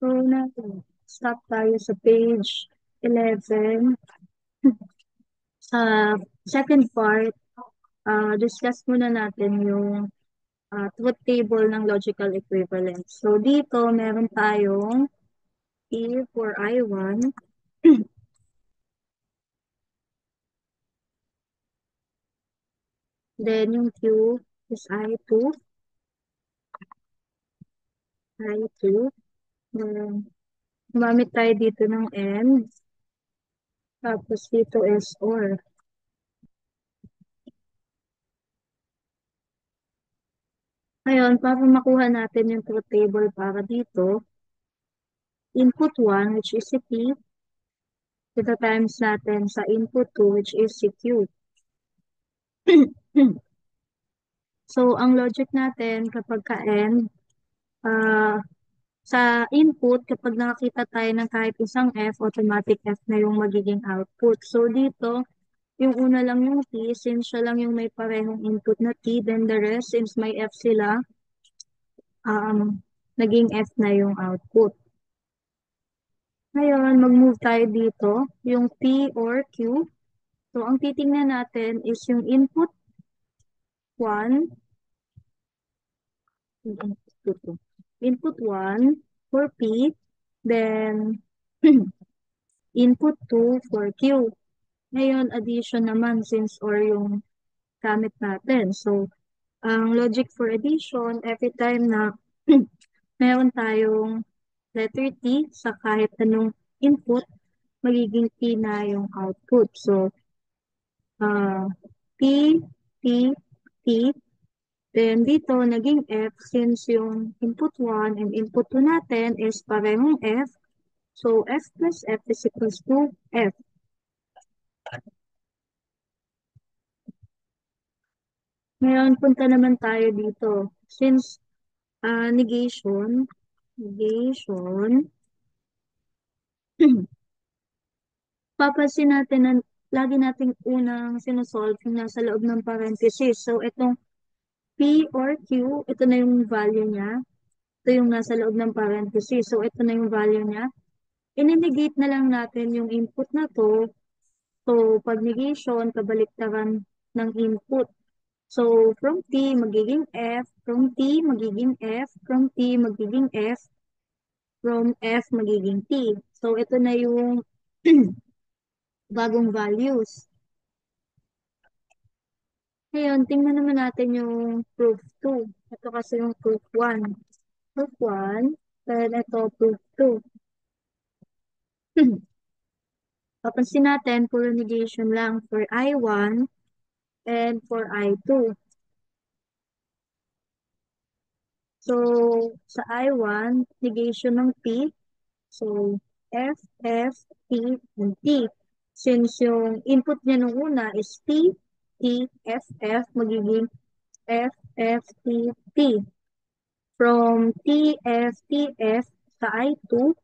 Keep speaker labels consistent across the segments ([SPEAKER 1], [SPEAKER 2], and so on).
[SPEAKER 1] So, stop tayo sa page 11. Sa second part, discuss muna natin yung truth table ng logical equivalence. So, dito meron tayong P for I1, then yung Q is I2, I2, then gumamit tayo dito ng and, tapos dito is or. Ngayon, para makuha natin yung truth table para dito, input 1, which is si P, ito times natin sa input 2, which is si Q. So, ang logic natin kapag ka-end, ah, sa input, kapag nakakita tayo ng kahit isang F, automatic F na yung magiging output. So, dito, yung una lang yung T, since siya lang yung may parehong input na T, then the rest, since may F sila, naging F na yung output. Ngayon, mag-move tayo dito, yung P or Q. So, ang titingnan natin is yung input 1, input 2. Input 1 for P, then input 2 for Q. Ngayon, addition naman since or yung gamit natin. So, ang logic for addition, every time na meron tayong letter T sa kahit anong input, magiging T na yung output. So, uh, P, T, T. Then dito, naging F since yung input 1 and input 2 natin is parehong F. So, F plus F is equals to F. Ngayon, punta naman tayo dito. Since negation, papansin natin na lagi nating unang sinusolve yung nasa loob ng parenthesis. So, itong P or Q, ito na yung value niya. Ito yung nasa loob ng parenthesis. So, ito na yung value niya. I-negate na lang natin yung input na to. So, pag negation, kabaliktaran ng input. So, from T, magiging F. From T, magiging F. From T, magiging F. From F, magiging T. So, ito na yung bagong values. Ngayon, tingnan naman natin yung proof 2. Ito kasi yung proof 1. Proof 1, then ito proof 2. Papansin natin, puro negation lang for I1 and for I2. So, sa I1, negation ng P. So, F, F, T, and T. Since yung input niya nung una is T, T, F, F, magiging F, F, T, T. From T, F, T, F sa I2,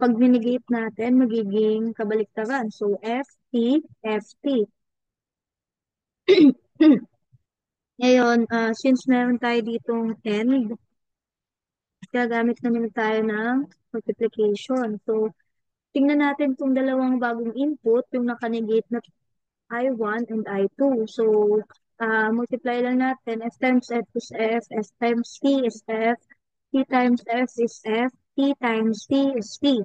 [SPEAKER 1] pag minigate natin, magiging kabaliktaran. So, F, T, F, T. Ngayon, since meron tayo ditong end, gagamit naman tayo ng multiplication. So, tingnan natin itong dalawang bagong input, yung nakanegate na I1 and I2. So, multiply lang natin. F times F is F, F times T is F, T times F is F, T times T is T.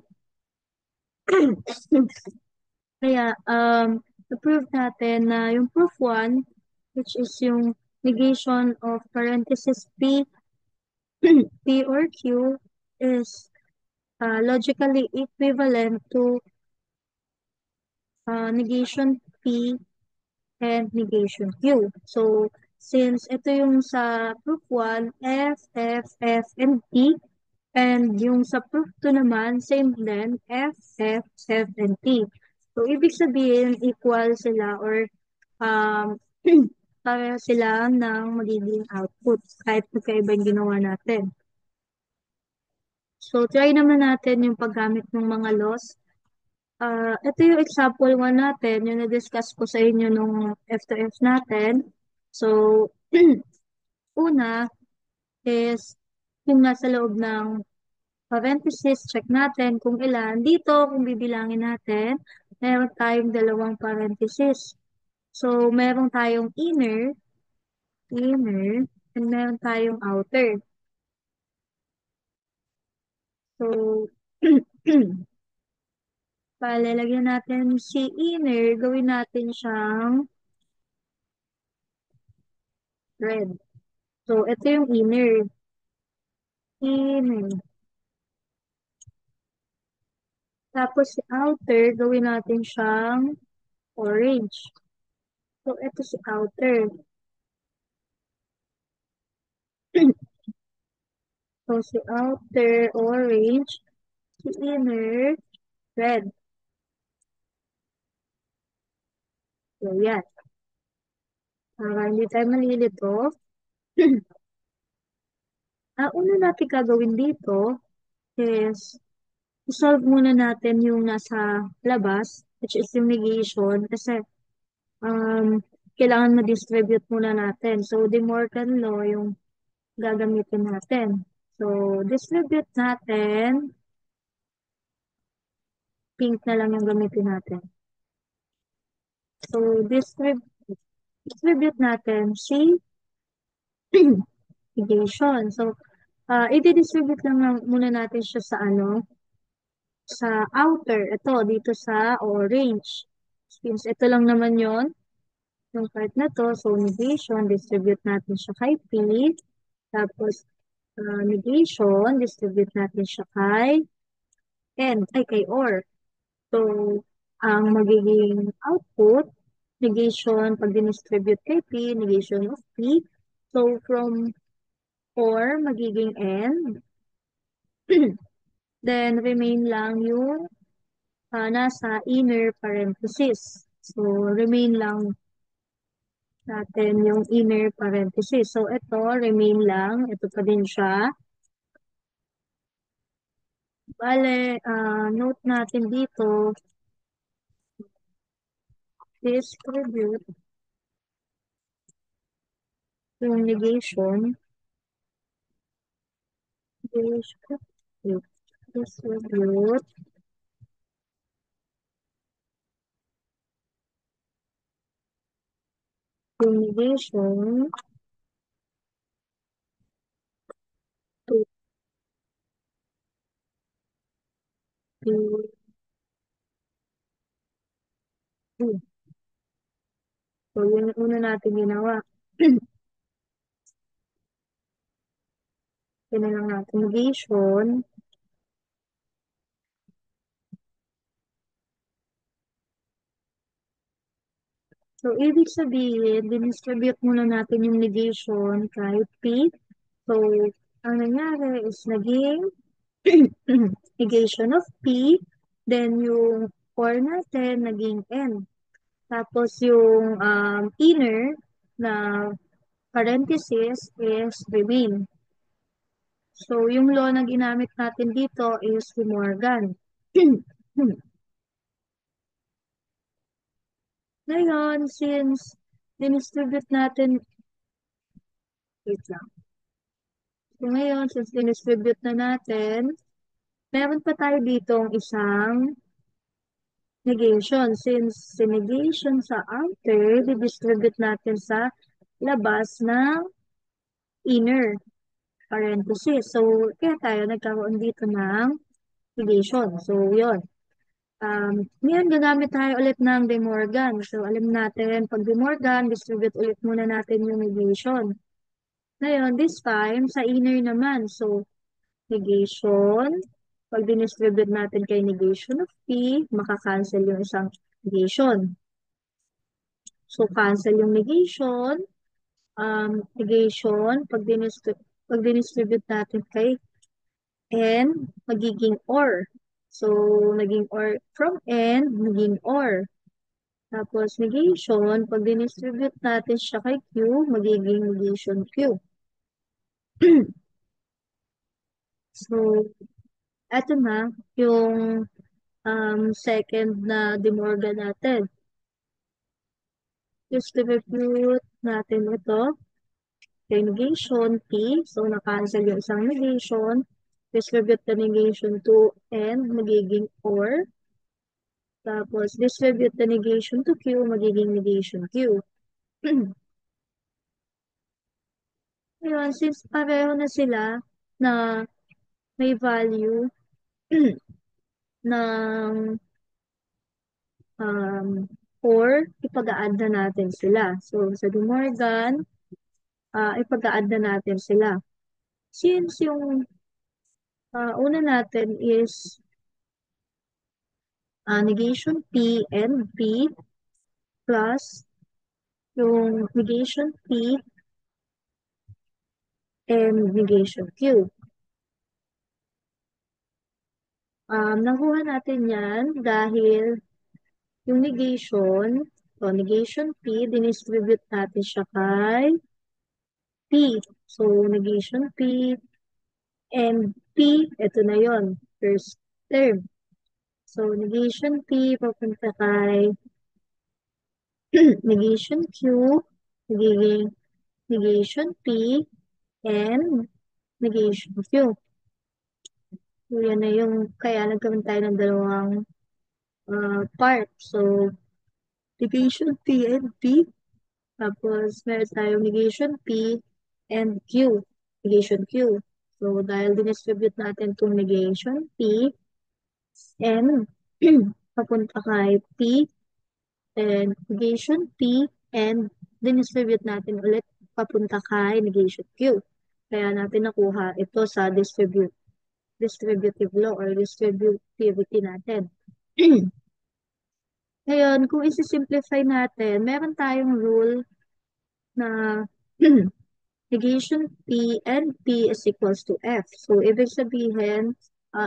[SPEAKER 1] Kaya, na-prove natin na yung proof 1, which is yung negation of parenthesis P, P or Q, is logically equivalent to negation P and negation Q. So, since ito yung sa proof 1, F, F, F, and T, and yung sa proof 2 naman, same din, F, F, F, and T. So, ibig sabihin, equal sila or um, pareho sila ng magiging output kahit magkaiba yung ginawa natin. So, try naman natin yung paggamit ng mga laws. Ito yung example 1 natin, yung na-discuss ko sa inyo nung F to F natin. So, una is yung nasa loob ng Parenthesis, check natin kung ilan. Dito, kung bibilangin natin, meron tayong dalawang parenthesis. So, meron tayong inner, and meron tayong outer. So, palalagyan natin si inner, gawin natin siyang red. So, ito yung inner. Tapos si outer, gawin natin siyang orange. So, ito si outer. So, si outer, orange. Si inner, red. So, yan. Para hindi tayo malilito. Una natin gagawin dito is solve muna natin yung nasa labas, which is yung negation, kasi um, kailangan ma-distribute muna natin. So, De Morgan law yung gagamitin natin. So, distribute natin, pink na lang yung gamitin natin. So, distribute natin si negation. So, i-distribute lang muna natin siya sa sa outer. Ito, dito sa orange. Since ito lang naman yon yung part na to. So, negation, distribute natin siya kay P. Tapos, negation, distribute natin siya kay N, ay kay OR. So, ang magiging output, negation, pag distribute kay P, negation of P. So, from OR, magiging N. Then, remain lang yung nasa inner parenthesis. So, remain lang natin yung inner parenthesis. So, ito, remain lang. Ito pa din siya. Bale, note natin dito, distribute yung negation. Distribute yung negation to P2. So, yun yung una natin ginawa. Yun na lang natin negation. So, ibig sabihin, dinistribute muna natin yung negation kahit P. So, ang nangyari is naging negation of P, then yung core natin naging N. Tapos yung inner na parenthesis is remain. So, yung law na ginamit natin dito is De Morgan. Ngayon, since dinistribute natin, wait lang. So, ngayon, since dinistribute na natin, meron pa tayo ditong isang negation. Since si negation sa outer, di-distribute natin sa labas ng inner parenthesis. So, kaya tayo nagkaroon dito ng negation. So, yun. Ngayon, gagamit tayo ulit ng De Morgan. So, alam natin, pag De Morgan, distribute ulit muna natin yung negation. Ngayon, this time, sa inner naman. So, negation. Pag dinistribute natin kay negation of P, makakancel yung isang negation. So, cancel yung negation. Negation, pag dinistribute natin kay N, magiging OR. So, naging OR from N, naging OR. Tapos, negation, pag dinistribute natin siya kay Q, magiging negation Q. So, eto na yung second na De Morgan natin. Distribute natin ito kay negation P. So, na-cancel yung isang negation. Distribute the negation to N, magiging or. Tapos, distribute the negation to Q, magiging negation Q. Ngayon, since pareho na sila na may value ng 4, ipag-a-add na natin sila. So, sa De Morgan, ipag-a-add na natin sila. Since yung una natin is negation P and P plus yung negation P and negation Q. Nakuha natin yan dahil yung negation, so negation P, dinistribute natin siya kay P. So, negation P and P, ito na yon first term. So, negation P, papunta kay negation Q, nagiging negation P and negation Q. So, yan na yung, kaya nagkaroon tayo ng dalawang part. So, negation P and P. Tapos, meron tayong negation P and Q. Negation Q. So, dahil dinistribute natin itong negation P and papunta kay P and negation P and dinistribute natin ulit papunta kay negation Q. Kaya natin nakuha ito sa distributive law or distributivity natin. Ngayon, kung isi-simplify natin, meron tayong rule na negation P and P is equals to F. So, ibig sabihin,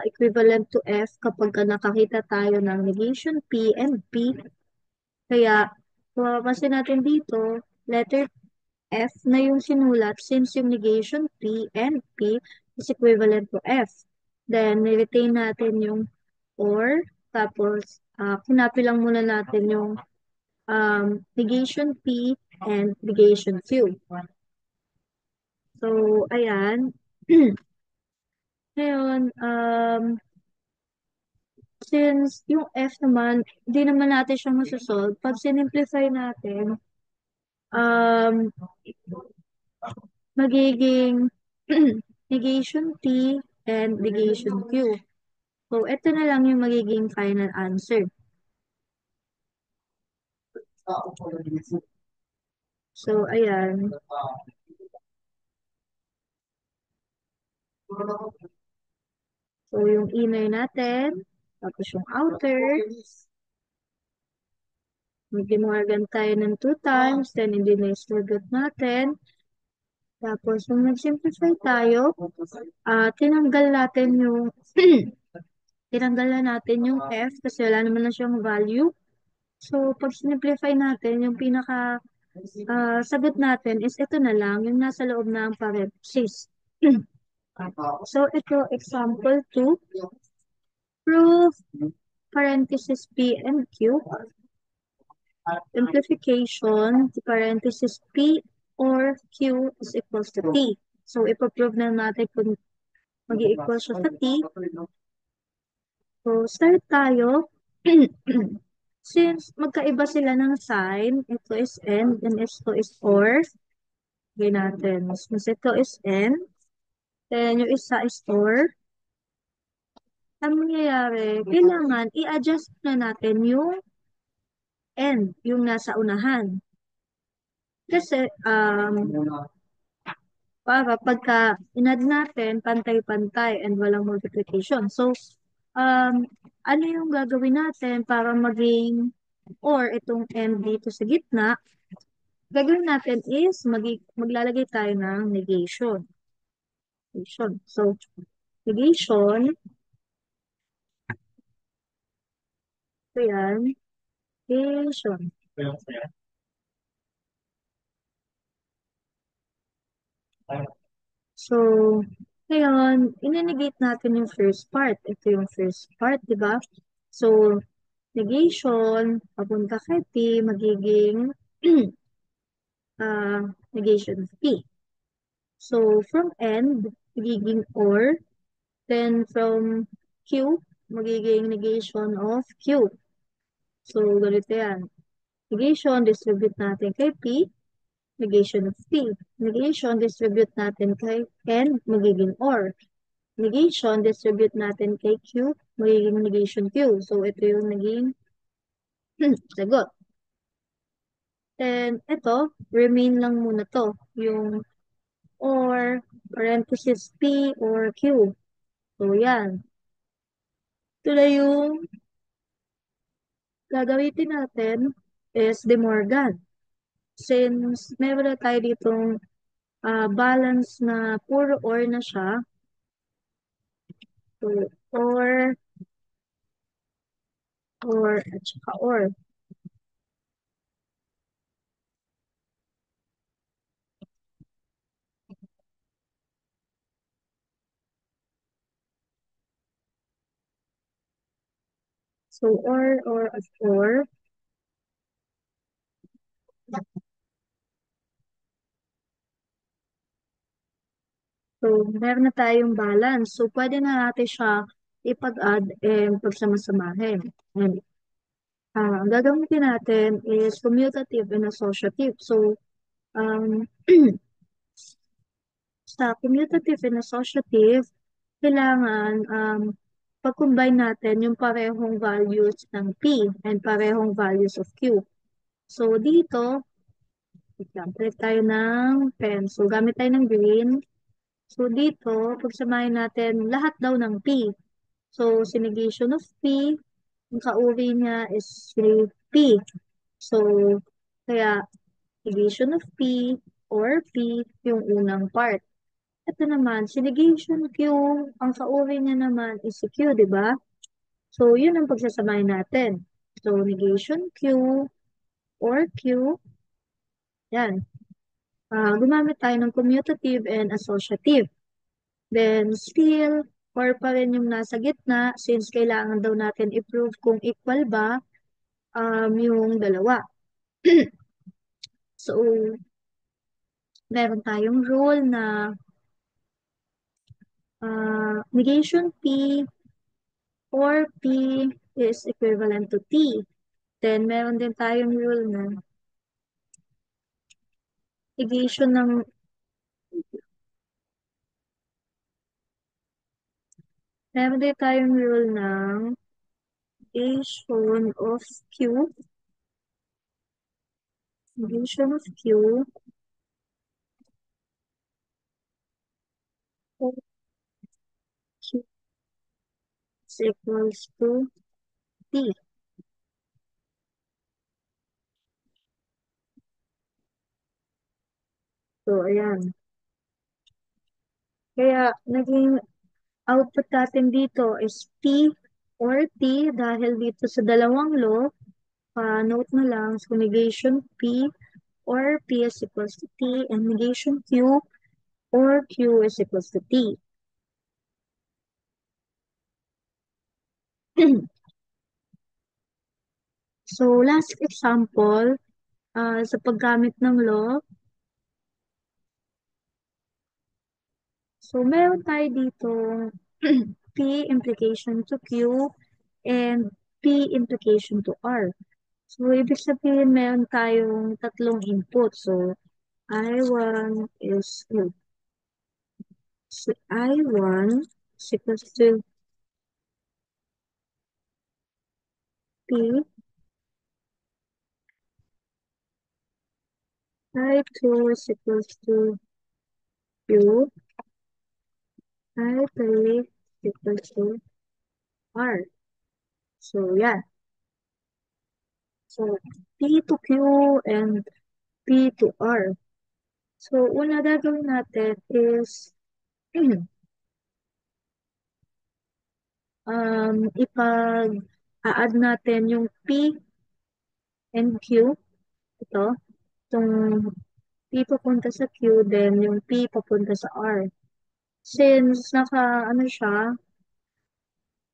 [SPEAKER 1] equivalent to F kapag nakakita tayo ng negation P and P. Kaya, kung mapapansin natin dito, letter F na yung sinulat since yung negation P and P is equivalent to F. Then, retain natin yung or, tapos, kinapi lang muna natin yung negation P and negation Q. So, ayan. Ngayon, since yung F naman, hindi naman natin siya masasolve. Pag sinimplify natin, um, magiging negation P and negation Q. So, ito na lang yung magiging final answer. So, ayan. So, yung inner natin, tapos yung outer, mag-demorgan tayo ng 2 times, then i-distribute natin. Tapos, nung nag-simplify tayo, tinanggal natin yung tinanggal na natin yung F kasi wala naman na siyang value. So, pag simplify natin, yung pinaka sagot natin is ito na lang, yung nasa loob ng parenthesis. So, ito, example 2, prove parenthesis P and Q. Simplification, parenthesis P or Q is equals to T. So, ipoprove na natin kung mag-i-equal siya sa T. So, start tayo. Since magkaiba sila ng sign, ito is N and ito is OR. Gawin natin. Since ito is N, then yung isa is OR. Ang mangyayari, kailangan i-adjust na natin yung N, yung nasa unahan. Kasi, para pagka inad natin, pantay-pantay and walang multiplication. So, ano yung gagawin natin para maging or itong M dito sa gitna? Gagawin natin is maglalagay tayo ng negation. So, negation, so yan, negation. So, ngayon, ininegate natin yung first part. Ito yung first part, di ba? So, negation, papunta kay P, magiging negation of P. So, from end, magiging or, Then from Q, magiging negation of Q. So, ganito yan. Negation, distribute natin kay P, negation of P. Negation, distribute natin kay N, magiging OR. Negation, distribute natin kay Q, magiging negation Q. So, ito yung naging sagot. Then, ito, remain lang muna to. Yung or, parenthesis P or Q. So, yan. Ito na yung gagamitin natin is De Morgan. Since meron na tayo ditong balance na puro or na siya, so, at saka or. So, or at or. So, meron na tayong balance. So, pwede na natin siya ipag-add and pagsamasamahin. And, ang gagamitin natin is commutative and associative. So, um, sa commutative and associative, kailangan pag-combine natin yung parehong values ng P and parehong values of Q. So, dito, wait lang, palit tayo ng pen. So, gamit tayo ng green. So, dito, pagsamahin natin lahat daw ng P. So, sinegation of P, ang kauri niya is si P. So, kaya, negation of P or P yung unang part. Ito naman, si negation Q, ang kauri niya naman is si Q, di ba? So, yun ang pagsasamahin natin. So, negation Q or Q, yan. Gumamit tayo ng commutative and associative. Then, still, or pa rin yung nasa gitna since kailangan daw natin i-prove kung equal ba yung dalawa. So, meron tayong rule na negation P or P is equivalent to T. Then, meron din tayong rule na negation ng meron din tayong rule ng negation of Q. Negation of Q or Q is equals to T. So, ayan. Kaya, naging output natin dito is P or T dahil dito sa dalawang law, note na lang, so negation P or P is equals to T and negation Q or Q is equals to T. So, last example, sa paggamit ng law. So, meron tayo dito P implication to Q and P implication to R. So, ibig sabihin meron tayong tatlong input. So, I1 is, so I1 is equals to P, I2 is equals to Q, I3 is equals to R. So, yeah. So, P to Q and P to R. So, una gagawin natin is ipag-add natin yung P and Q. Ito. Itong P papunta sa Q, then yung P papunta sa R. Since ano siya,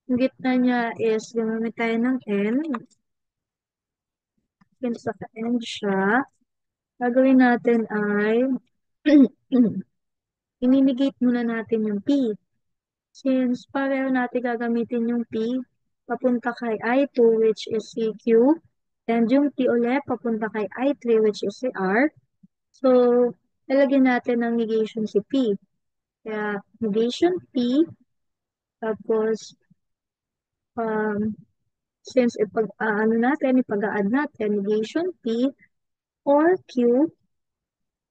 [SPEAKER 1] yung gitna niya is gumamit tayo ng N. Since naka-N siya, gagawin natin ay ininegate muna natin yung P. Since pareho natin gagamitin yung P, papunta kay I2 which is si Q, and yung P ulit papunta kay I3 which is si R. So, lalagyan natin ng negation si P. Kaya, negation P, tapos, since ano natin, ipag-add natin, negation P or Q,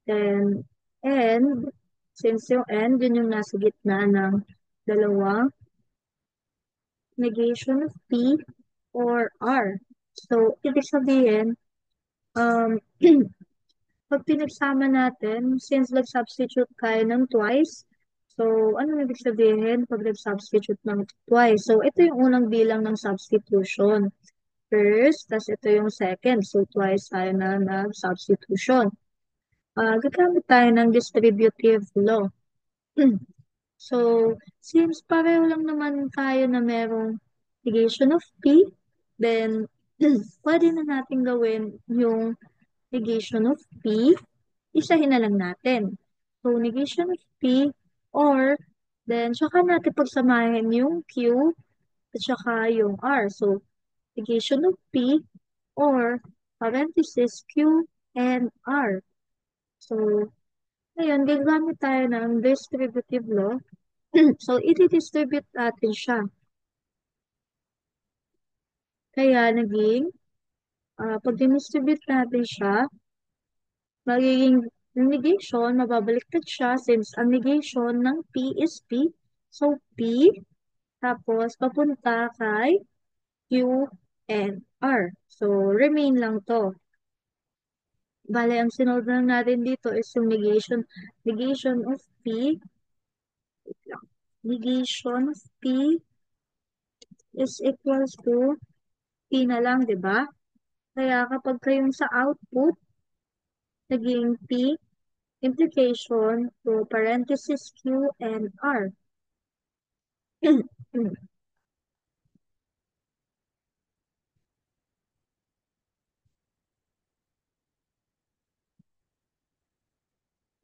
[SPEAKER 1] then, and, since yung and, yun yung nasa gitna ng dalawang negation of P or R. So, ibig sabihin, um, pag pinagsama natin, since nag-substitute tayo ng twice, so, ano ibig sabihin pag nag-substitute ng twice? So, ito yung unang bilang ng substitution. First, tas ito yung second. So, twice tayo na nag-substitution. Gagamit tayo ng distributive law. So, since pareho lang naman tayo na merong negation of P, then, pwede na natin gawin yung negation of P, isahin na lang natin. So, negation of P, or, then, tsaka natin pagsamahin yung Q, at tsaka yung R. So, negation of P, or, parenthesis Q and R. So, ngayon, gagamit tayo ng distributive law. So, i-distribute natin siya. Kaya, pag distribute natin siya, magiging negation, mababaliktad siya since ang negation ng P is P. So, P, tapos papunta kay Q and R. So, remain lang to. Bale, ang sinunod lang natin dito is yung negation of P. Negation of P is equals to P na lang, di ba? Kaya kapag kayong sa output, naging P, implication to parenthesis Q and R.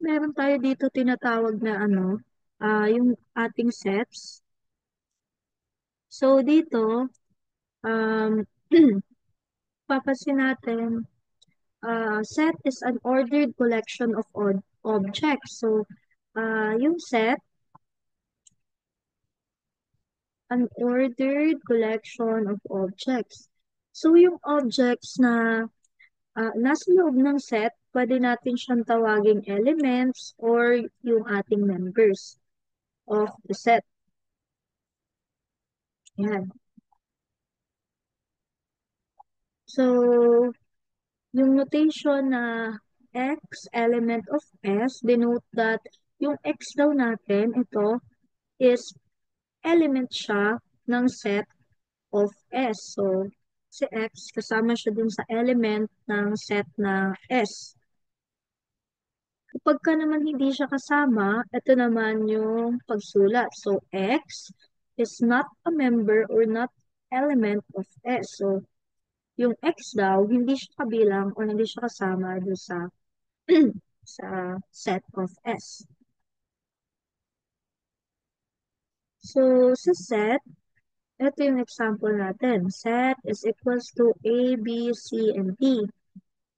[SPEAKER 1] Meron tayo dito tinatawag na yung ating sets. So, dito, um, papasin natin, set is an ordered collection of objects. So, yung set, an ordered collection of objects. So, yung objects na nasa loob ng set, pwede natin siyang tawaging elements or yung ating members of the set. Yan. So, yung notation na X element of S, denote that yung X daw natin, ito, is element siya ng set of S. So, si X, kasama siya dun sa element ng set na S. Kapag ka naman hindi siya kasama, ito naman yung pagsulat. So, X is not a member or not element of S. So, yung X daw, hindi siya kabilang o hindi siya kasama doon sa sa set of S. So, sa set, ito yung example natin. Set is equals to A, B, C, and D.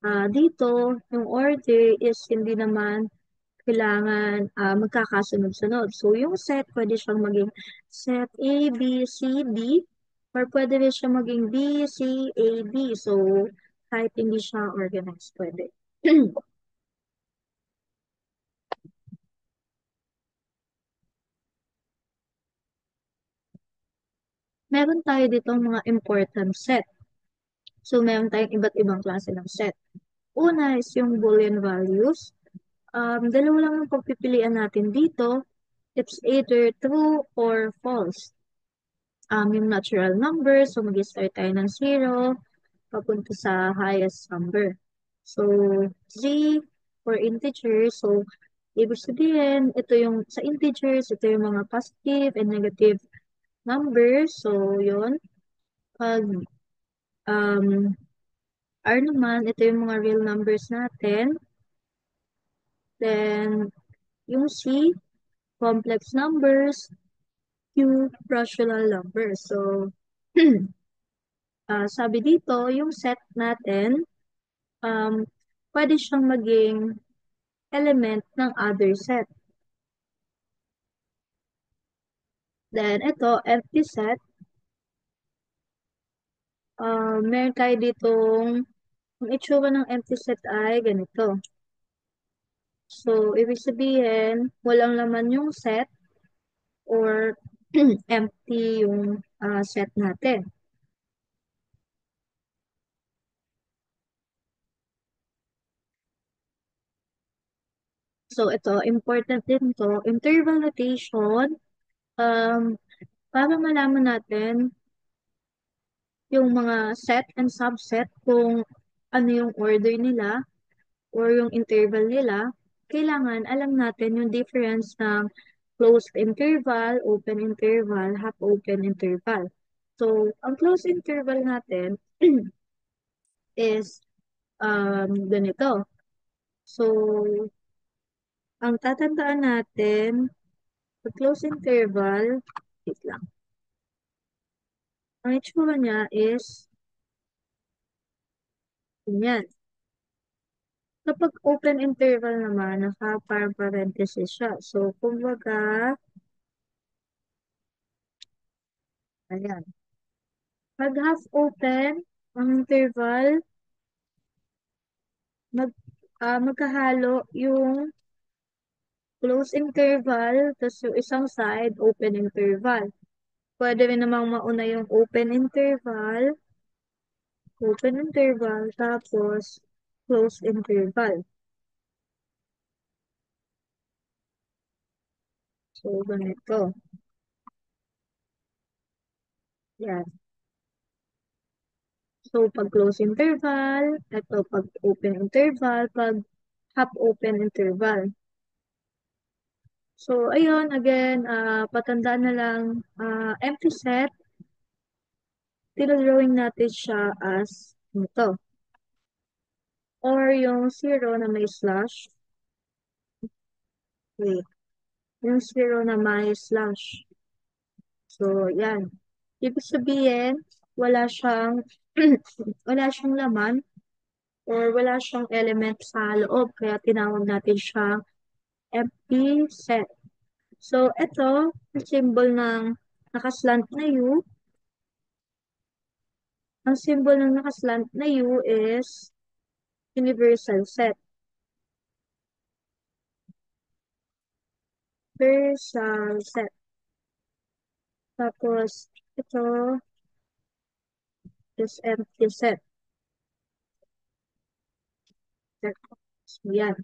[SPEAKER 1] Dito, yung order is hindi naman kailangan magkakasunod-sunod. So, yung set, pwede siyang maging set A, B, C, D, or pwede rin siya maging B, C, A, B. So, kahit hindi siya organized, pwede. Meron tayo dito mga important set. So, meron tayong iba't ibang klase ng set. Una is yung Boolean values. Dalawa lang ang pagpipilian natin dito. It's either true or false. Yung natural number, so mag-start tayo ng 0, papunta sa highest number. So, 3 for integer. So, ibig sabihin, ito yung sa integers, ito yung mga positive and negative numbers. So, yun. Pag R naman, ito yung mga real numbers natin. Then, yung C, complex numbers. Q rational number. So, sabi dito, yung set natin, um, pwede siyang maging element ng other set. Then, ito, empty set. Meron tayo ditong, ang itsura ng empty set ay ganito. So, ibig sabihin, walang laman yung set or empty yung set natin. So, ito, important din to. Interval notation, um, para malaman natin yung mga set and subset kung ano yung order nila or yung interval nila, kailangan alam natin yung difference ng closed interval, open interval, half open interval. So, ang closed interval natin is ganito. So, ang tatandaan natin, sa closed interval, wait lang. Ang itsura niya is, ganyan. Kapag open interval naman, naka-parang parenthesis siya. So, kumbaga, ayan. Pag half open, ang interval, mag, magkahalo yung close interval, tapos yung isang side, open interval. Pwede rin namang mauna yung open interval, tapos close interval. So, ganito. Yan. So, pag close interval, ito pag open interval, pag half open interval. So, ayun, again, patandaan na lang, empty set, tinodrawing natin siya as ito. Or yung zero na may slash. Wait. Yung zero na may slash. So, yan. Ibig sabihin, wala siyang, wala siyang laman or wala siyang element sa loob. Kaya tinawag natin siya empty set. So, ito, yung symbol ng nakaslant na U. Ang symbol ng nakaslant na U is universal set. Universal set. Tapos, ito is empty set. So, yan.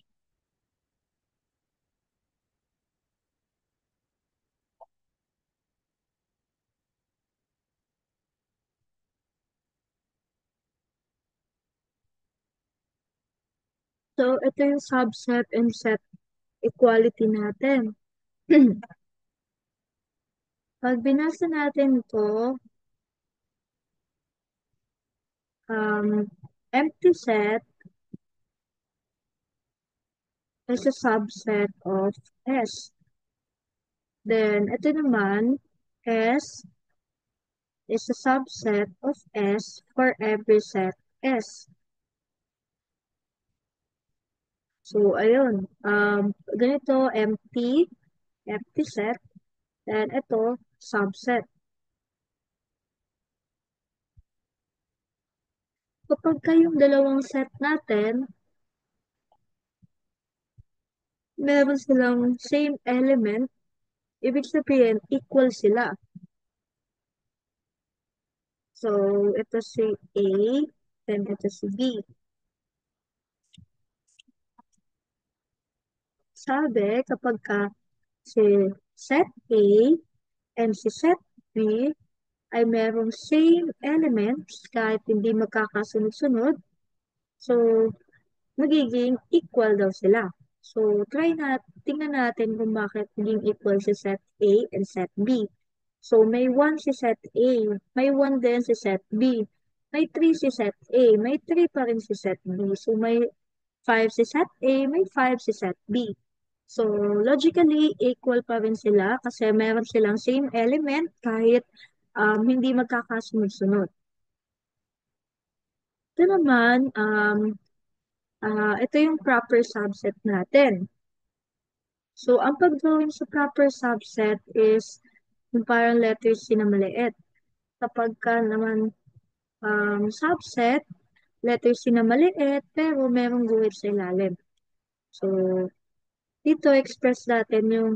[SPEAKER 1] So, ito yung subset and set equality natin. Pag binasa natin ito, empty set is a subset of S. Then, ito naman, S is a subset of S for every set S. So, ayun. Ganito, empty set. Then, ito, subset. Kapag kayong dalawang set natin, meron silang same element, ibig sabihin, equal sila. So, ito si A, then ito si B. Sabi, kapag ka si set A and si set B ay merong same elements kahit hindi magkakasunod-sunod, so, magiging equal daw sila. So, tingnan natin kung bakit naging equal si set A and set B. So, may 1 si set A, may 1 din si set B, may 3 si set A, may 3 pa rin si set B. So, may 5 si set A, may 5 si set B. So, logically, equal pa rin sila kasi meron silang same element kahit hindi magkakasunod-sunod. Ito naman, ito yung proper subset natin. So, ang pag-drawing sa proper subset is yung parang letters C na maliit. Kapag ka naman subset, letters C na maliit, pero merong guhit sa ilalim. So, dito express natin yung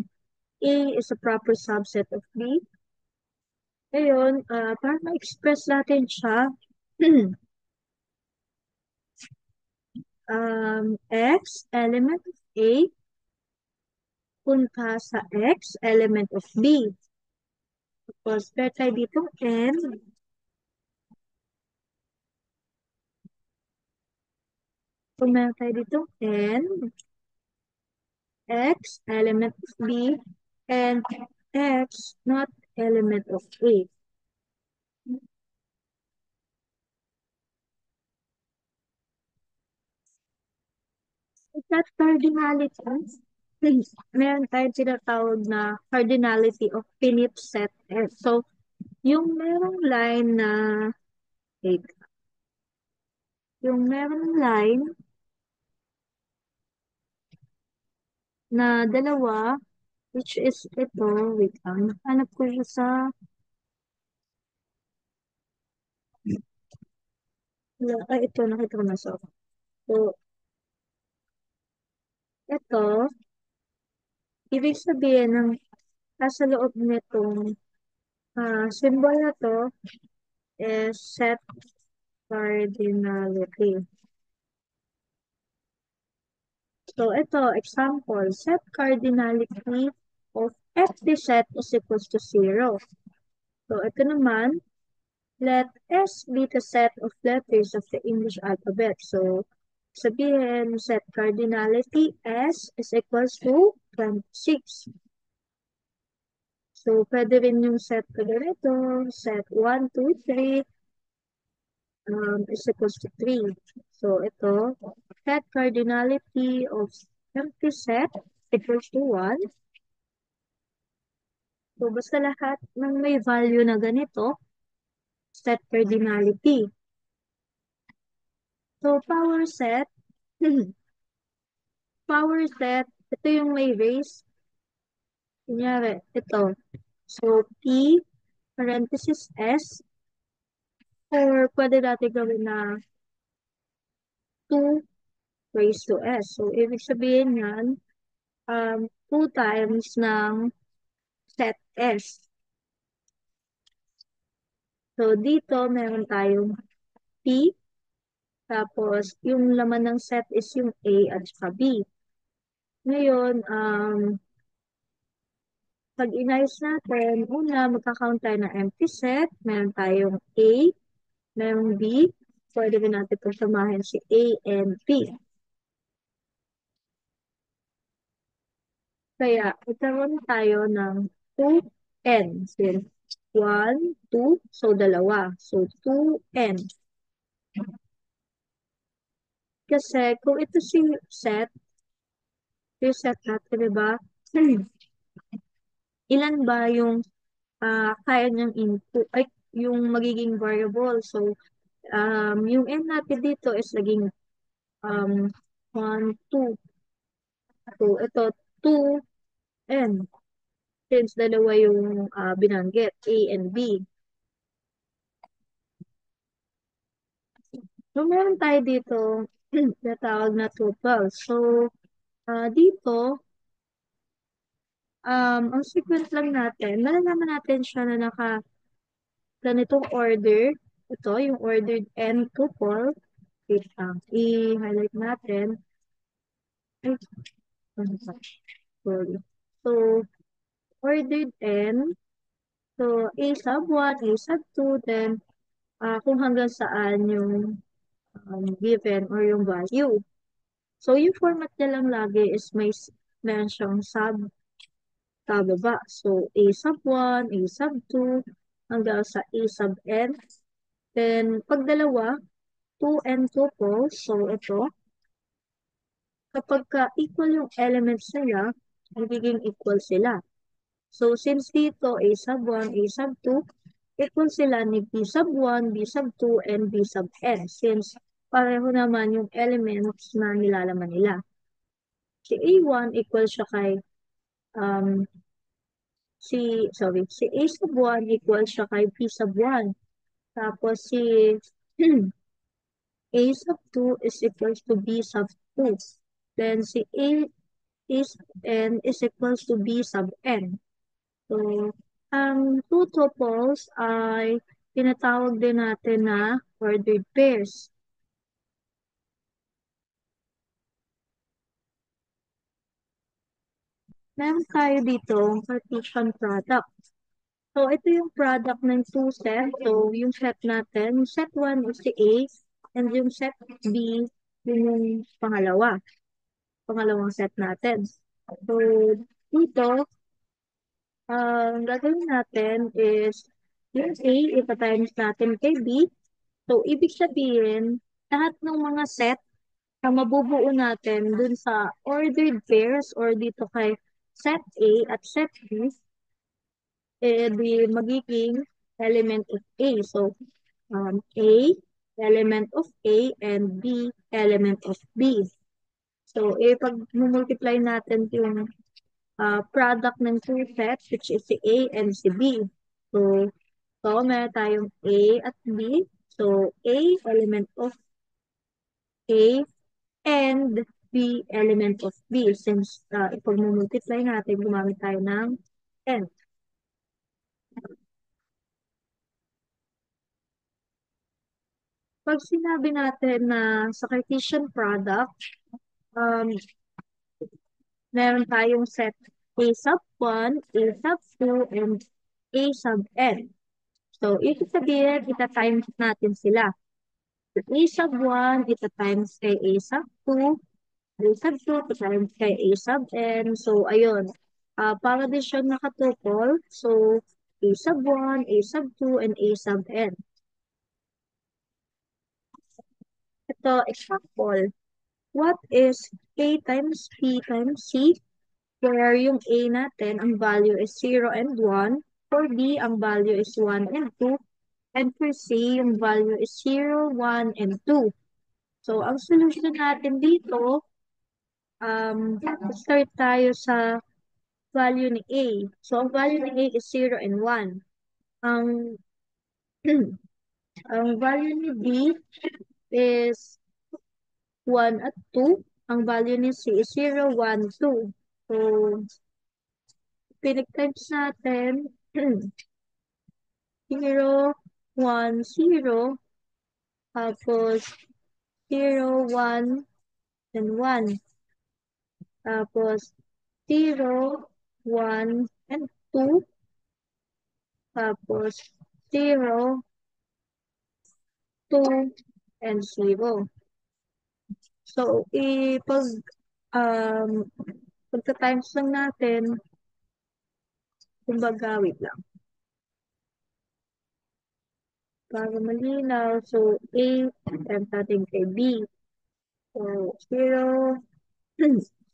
[SPEAKER 1] A is a proper subset of B. Ngayon, para ma-express natin siya, X, element of A, punta sa X, element of B. Tapos, meron tayo dito N, kung meron tayo dito N, X, element of B, and X, not element of A. That cardinality, meron tayong tinatawag na cardinality of finite set F. So, yung merong line na, wait, yung merong line na dalawa, which is ito, wait lang, hanap ko siya sa, ito, nakita ko na sa, so, ito, ibig sabihin ng nasa loob nitong symbol na to is set cardinality. So, ito, example, set cardinality of FD set is equals to 0. So, ito naman, let S be the set of letters of the English alphabet. So, sabihin, set cardinality S is equals to 26. So, pwede rin yung set ko ganito, set 1, 2, 3, is equals to 3. So, ito, set cardinality of empty set equals to 1. So, basta lahat ng may value na ganito, set cardinality. So, power set, power set, ito yung may raise. Kunyari, ito. So, P, parenthesis S, or pwede natin gawin na 2 raised to S. So, ibig sabihin yan, 2 times ng set S. So, dito, meron tayong P, tapos, yung laman ng set is yung A at saka B. Ngayon, pag inayos natin, una, magkakount tayo ng empty set. Meron tayong A, merong B. Pwede rin natin pagsamahin si A and B. Kaya, itaroon tayo ng 2N. So, 1, 2, so dalawa. So, 2N. Kasi, kung ito si set, yung set natin, diba? Ilan ba yung kaya niyang input, ay, yung magiging variable. So, yung n natin dito is naging 1, 2. So, ito, 2n. Since dalawa yung binanggit, A and B. So, meron tayo dito, natawag na total. So, dito, ang sequence lang natin, malalaman natin siya na naka ganitong order. Ito, yung ordered n tuple. Wait lang, i-highlight natin. Ay, ano ba? Sorry. So, ordered n. So, A sub 1, A sub 2, then kung hanggang saan yung given or yung value. So, yung format niya lang lagi is meron siyang sub pababa. So, A sub 1, A sub 2, hanggang sa A sub n. Then, pag dalawa, 2n tuples. So, ito, kapag ka equal yung elements nila, magiging equal sila. So, since dito A sub 1, A sub 2, equal sila ni B sub 1, B sub 2, and B sub n. Since pareho naman yung elements na nilalaman nila. Si A1 equal siya kay um, si A sub 1 equal siya kay B sub 1. Tapos si A sub 2 is equals to B sub 2. Then si A sub n is equals to B sub n. So, ang two tuples ay tinatawag din natin na ordered pairs. Meron tayo dito partition product. So, ito yung product ng two set. So, yung set natin, set 1 is si A, and yung set B, yun yung pangalawang set natin. So, dito, ang gagawin natin is, yung A, ipatimes natin kay B. So, ibig sabihin, lahat ng mga set na mabubuo natin dun sa ordered pairs or dito kay set A at set B, di magiging element of A. So, A, element of A, and B, element of B. So, pag multiply natin yung product ng two sets, which is si A and si B. So, meron tayong A at B. So, A, element of A, and B, element of B. Since ipag-multiply natin, gumamit tayo ng and. Pag sinabi natin na sa Cartesian product, um, meron tayong set A sub 1, A sub 2, and A sub n. So, ibig sabihin, ita-times natin sila. So, A sub 1, ita-times kay A sub 2, A sub 2, ita-times kay A sub n. So, ayun. Para din siya nakatupol. So, A sub 1, A sub 2, and A sub n. Ito, example. What is A times B times C? Where yung A natin, ang value is 0 and 1. For B, ang value is 1 and 2. And for C, yung value is 0, 1, and 2. So, ang solution natin dito, start tayo sa value ni A. So, ang value ni A is 0 and 1. Ang, ang value ni B is 1 at 2. Ang value ni C is 0, 1, 2. So, pinag-times natin 0, 1, 0, tapos 0, 1, and 1. Tapos 0, 1, and 2. Tapos 0, 2, and 0. So, um, pagka-times lang natin, kumbaga, wait lang, para malinaw. So, A, times natin kay B. So, 0,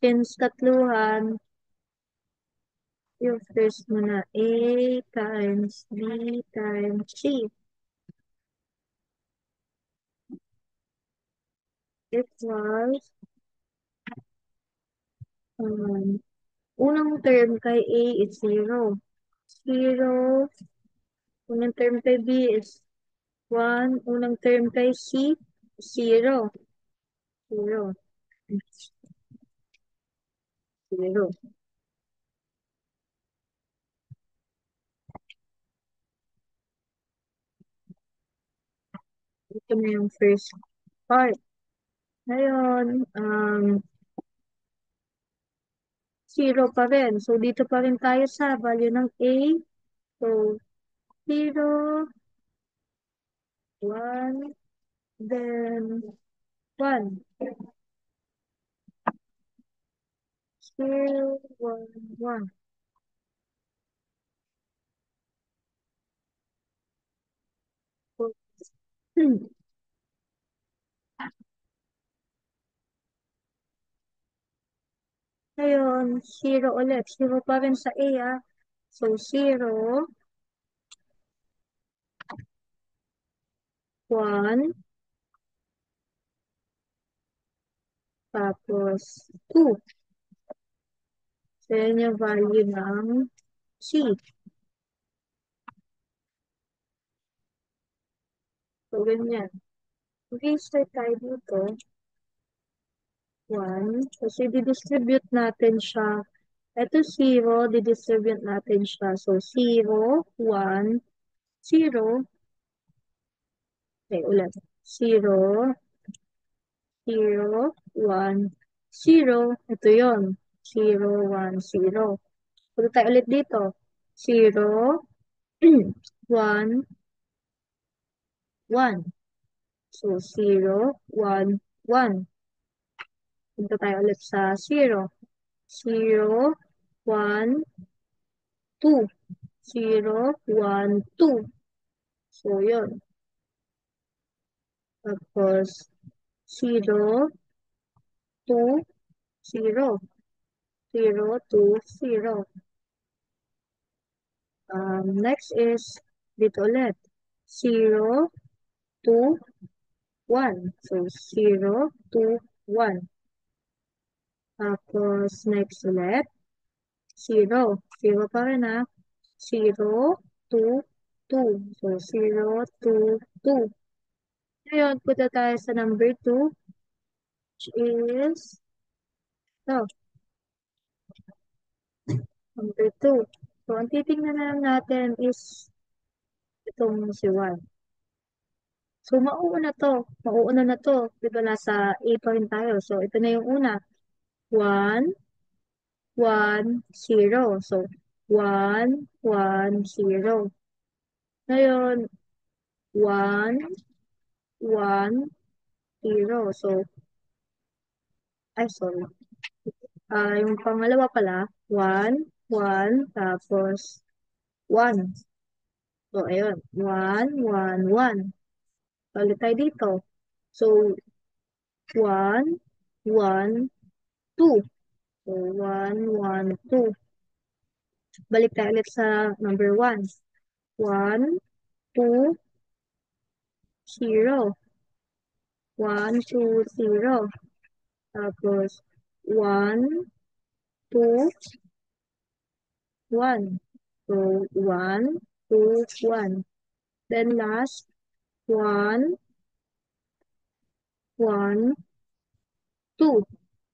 [SPEAKER 1] since tatluhan, yung first mo na A times B times C equals, um, unang term kay A is 0. 0, unang term kay B is 1, unang term kay C, 0. 0. 0. Ito na yung first part. Ngayon, 0 pa rin. So, dito pa rin tayo sa value ng A. So, 0, 1, then 1. 0, 1, 1. So, Ngayon, zero ulit. Zero pa rin sa A, ah. So, zero, one, tapos two. So, yan yung value ng C. So, ganyan. Okay, start tayo dito. 1. Kasi didistribute natin siya. Ito 0, didistribute natin siya. So, 0, 1, 0. Okay, ulit. 0, 0, 1, 0. Ito yon 0, 1, 0. Punta tayo ulit dito. 0, 1, 1. So, 0, 1, 1. Punta tayo ulit sa 0. 0, 1, 2. 0, 1, 2. So, yun. Tapos, 0, 2, 0. 0, 2, 0. Next is dito ulit. 0, 2, 1. So, 0, 2, 1. Tapos, next ulit. 0. 0 pa rin ha. 0, 2, 2. So, 0, 2, 2. Ngayon, punta tayo sa number 2, which is ito, number 2. So, ang titingnan na lang natin is itong si 1. So, mauuna na to. Diba nasa A pa rin tayo. So, ito na yung una. 1, 1, 0. So, 1, 1, 0. Ngayon, 1, 1, 0. So, ay, sorry. Yung pangalawa pala, 1, 1, tapos 1. So, ayun. 1, 1, 1. Ulit tayo dito. So, 1, 1, 2. So, 1, 1, 2. Balik tayo ulit sa number 1. 1, 2, 0. 1, 2, 0. Tapos, 1, 2, 1. So, 1, 2, 1. Then last, 1, 1, 2.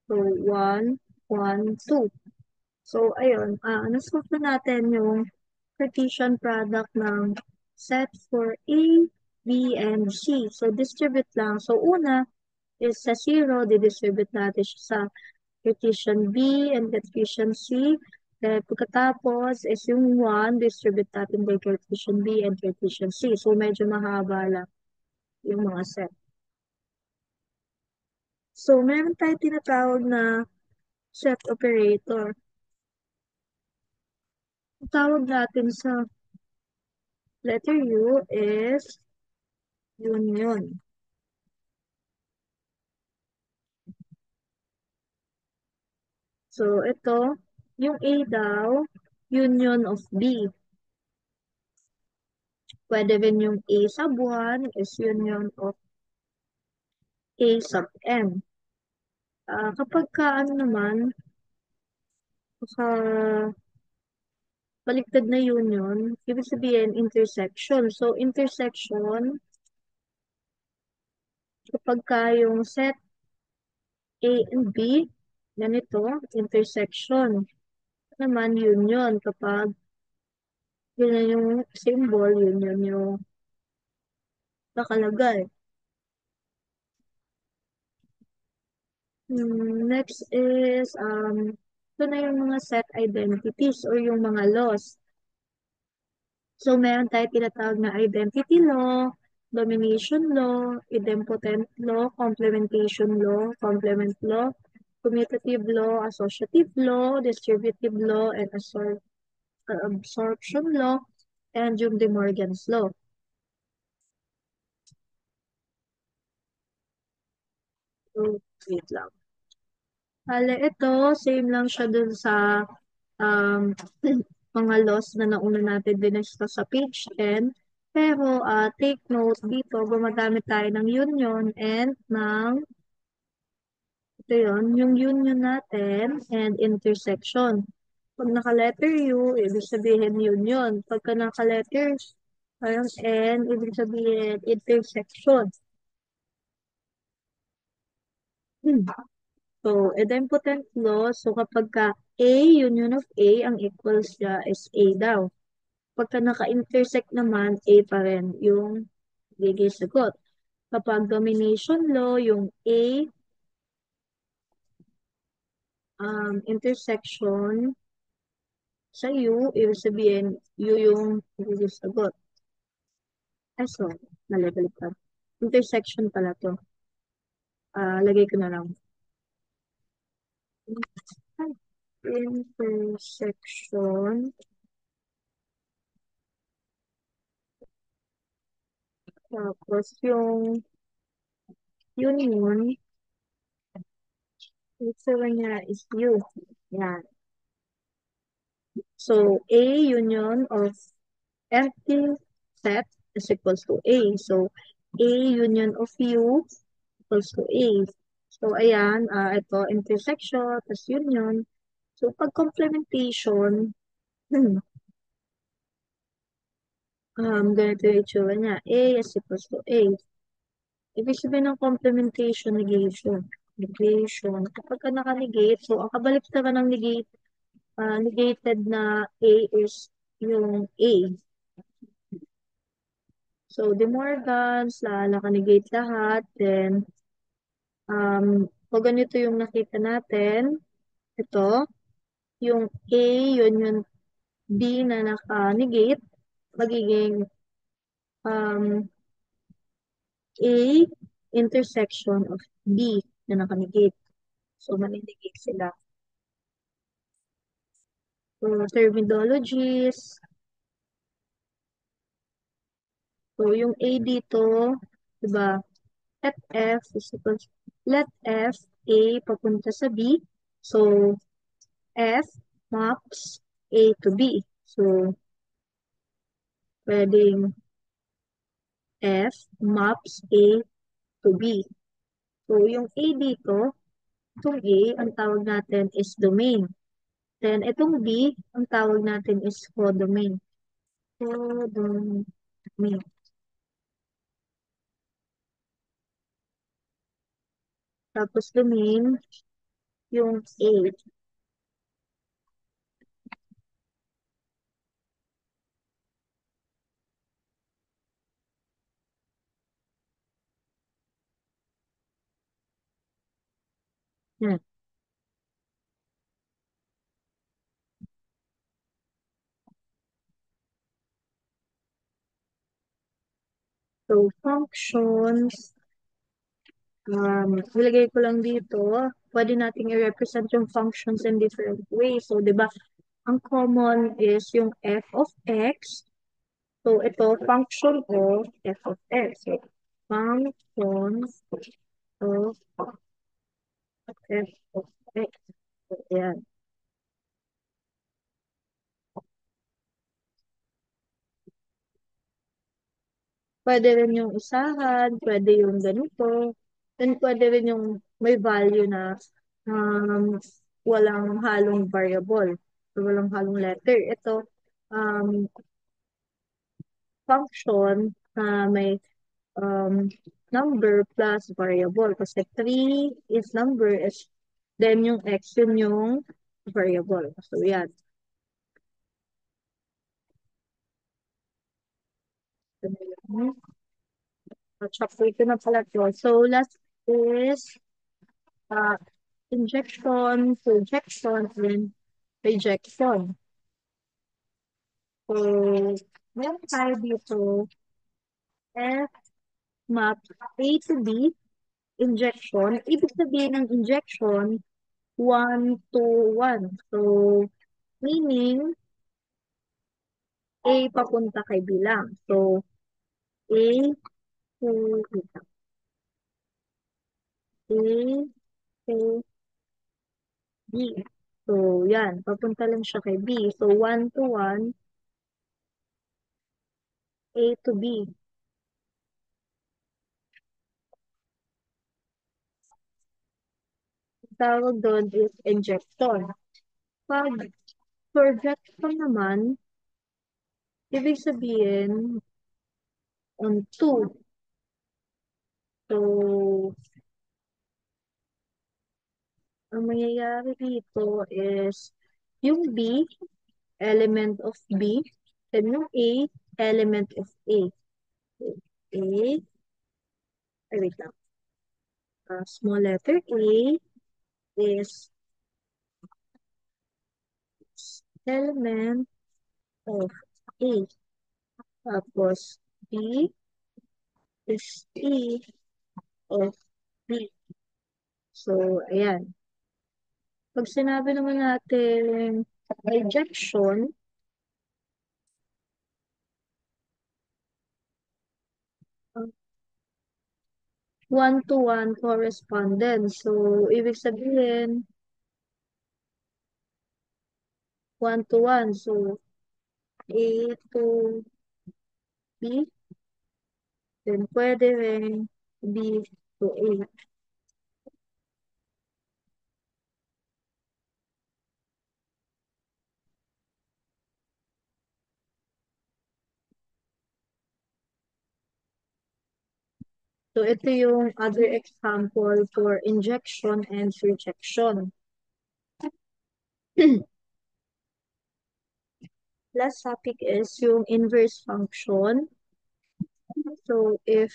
[SPEAKER 1] So, 1, 1, 2. So, ayun. Nasolve na natin yung Cartesian product ng set for A, B, and C. So, distribute lang. So, una is sa 0, didistribute natin siya sa Cartesian B and Cartesian C. Then, pagkatapos is yung 1, distribute natin kay Cartesian B and Cartesian C. So, medyo mahaba lang yung mga set. So, meron tayo tinatawag na set operator. Ang tawag natin sa letter U is union. So, ito, yung A daw, union of B. Pwede rin yung A sub 1 is union of A sub n. Kapag ka, ano naman, sa baliktad na union, ibig sabihin intersection. So, intersection, kapag ka yung set A and B, ganito, intersection. Naman, union. Kapag yun na yung symbol, yun yung nakalagay. Next is, ito na yung mga set identities or yung mga laws. So, meron tayo tinatawag na identity law, domination law, idempotent law, complementation law, complement law, commutative law, associative law, distributive law, and absorption law, and yung De Morgan's law. So, wait lang. Bale, ito, same lang siya dun sa um, mga laws na nauna natin diniscuss sa page 10. Pero take note dito, gumagamit tayo ng union and ng, ito yun, yung union natin and intersection. Pag naka-letter U, ibig sabihin union. Pagka naka-letter parang N, ibig sabihin intersection. Hmm. So, idempotent law, so kapag ka A, union of A, ang equals niya is A daw. Pagka naka-intersect naman, A pa rin yung giging sagot. Kapag domination law, yung A intersection sa U, ibig sabihin U yung giging sagot. Ay, sorry, nalibaliktad. Intersection pala to. Lagay ko na lang. Intersection. Tapos yung union, yung sabi niya is U. Yan. So, A union of empty set is equals to A. So, A union of U equals to A. So, ayan, ito, intersection, plus union. So, pag complementation, ganito yung itsura niya. A is equals to A. Ibig sabihin ng complementation, negation. Negation. Kapag ka naka-negate, so ang kabalik naman ng negate, negated na A is yung A. So, De Morgans, naka-negate lahat. Then, pag ganito yung nakita natin, ito, yung A, yun yung B na naka-negate, magiging um, A intersection of B na naka-negate. So, maninegate sila. So, terminologies. So, yung A dito, diba, let F is equals, let F A papunta sa B. So, F maps A to B. So, pwedeng F maps A to B. So, yung A dito, itong A, ang tawag natin is domain. Then, itong B, ang tawag natin is codomain. Codomain. Tapos, domain, yung A. Yan. So, functions, ilagay ko lang dito, pwede nating i-represent yung functions in different ways. So, di ba, ang common is yung f of x. So, ito, function of f of x. So, function of f of x. So, ayan. Pwede rin yung isahan, pwede yung ganito. Then, pwede rin yung may value na walang halong variable. So, walang halong letter. Ito, um, function na may um, number plus variable. Kasi 3 is number is then yung x yun yung variable. So, yan. Chapter ko na pala to. So, last is uh, injection, projection, and rejection. So, meron tayo dito F map A to B, injection. Ibig sabihin ng injection, 1 to 1. So, meaning, A papunta kay B lang. So, A to A to B. So, yan. Papunta lang siya kay B. So, 1 to 1, A to B. Ang tawag doon is injector. Pag projection naman, ibig sabihin, on 2. So, ang mangyayari dito is yung B, element of B, then yung A, element of A. So, A, wait lang. Small letter A is element of A. Tapos, B is E of B. So, ayan. Pag sinabi naman natin bijection, 1 to 1 correspondence. So, ibig sabihin, 1 to 1. So, A to B, then pwede rin B to A. So, ito yung other example for injection and rejection. Last topic is yung inverse function. So, if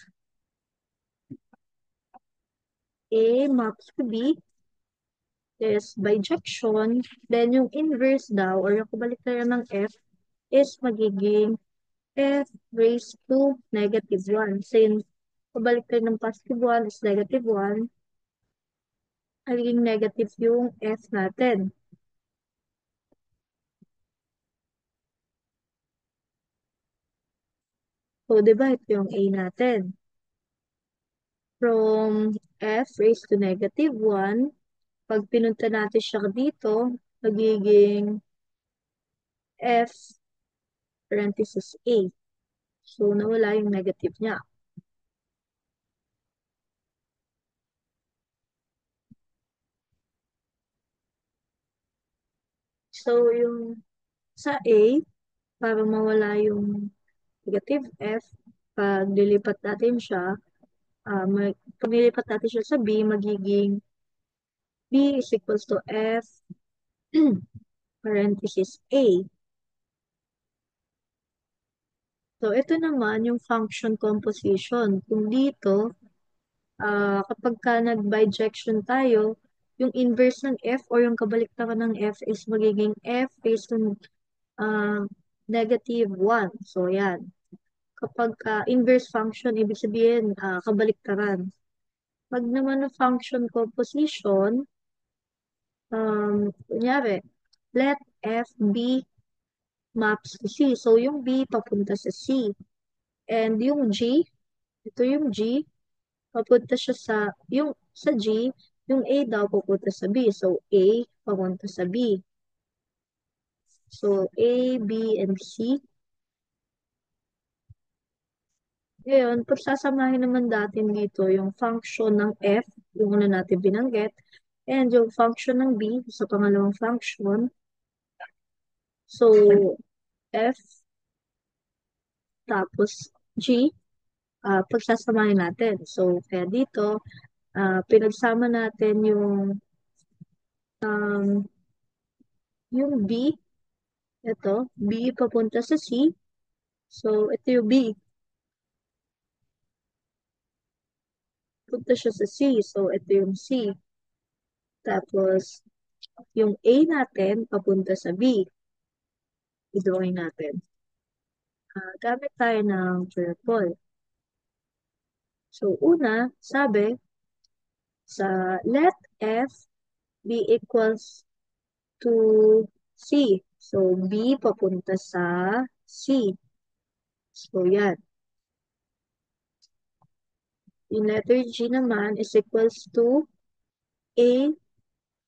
[SPEAKER 1] A maps to B is bijection, then yung inverse daw or yung kabaliktaran ng F is magiging F raised to -1. Since kabaliktaran ng +1 is -1, magiging negative yung F natin. So, di ba ito yung A natin? From F raised to -1, pag pinunta natin siya dito, magiging F parenthesis A. So, nawala yung negative niya. So, yung sa A, para mawala yung negative F, pag dilipat natin siya, pag nilipat natin siya sa B, magiging B is equals to F parenthesis A. So, ito naman yung function composition. Kung dito, kapag ka nag-bijection tayo, yung inverse ng F or yung kabaliktaran ng F is magiging F raised to uh, -1. So, yan. Kapag inverse function, ibig sabihin kabaliktaran. Pag naman ng function composition, kunyari, let F be maps to C. So, yung B papunta sa C. And yung G, ito yung G, papunta siya sa G, yung A daw papunta sa B. So, A papunta sa B. So, A, B, and C. Ngayon, pagsasamahin naman natin dito yung function ng F, yung una natin binanggit, and yung function ng B sa pangalawang function. So, F tapos G, pagsasamahin natin. So, kaya dito, pinagsama natin um, yung B, ito, B papunta sa C. So, ito yung B, punta siya sa C. So, ito yung C. Tapos, yung A natin papunta sa B. I-drawing natin. Gamit tayo ng purple. So, una, sabi, let F be equals to C. So, B papunta sa C. So, yan. Yung letter G naman is equals to A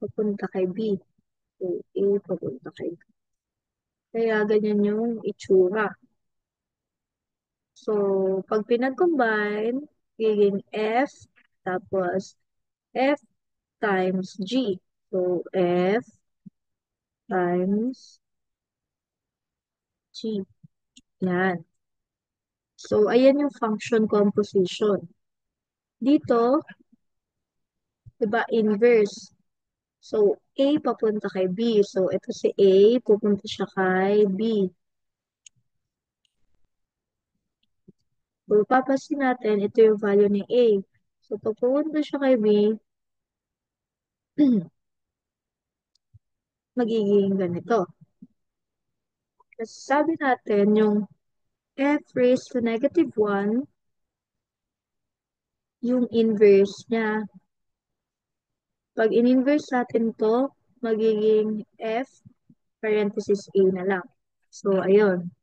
[SPEAKER 1] papunta kay B. So, A papunta kay B. Kaya ganyan yung itsura. So, pag pinag-combine, giging F, tapos F times G. So, F times G. Yan. So, ayan yung function composition. Dito, diba, inverse. So, A papunta kay B. So, ito si A, pupunta siya kay B. So, papasin natin, ito yung value ni A. So, pag pupunta siya kay B, magiging ganito. Kasi sabi natin, yung f raised to negative 1, yung inverse niya. Pag in-inverse natin to, magiging f parenthesis a na lang. So, ayun.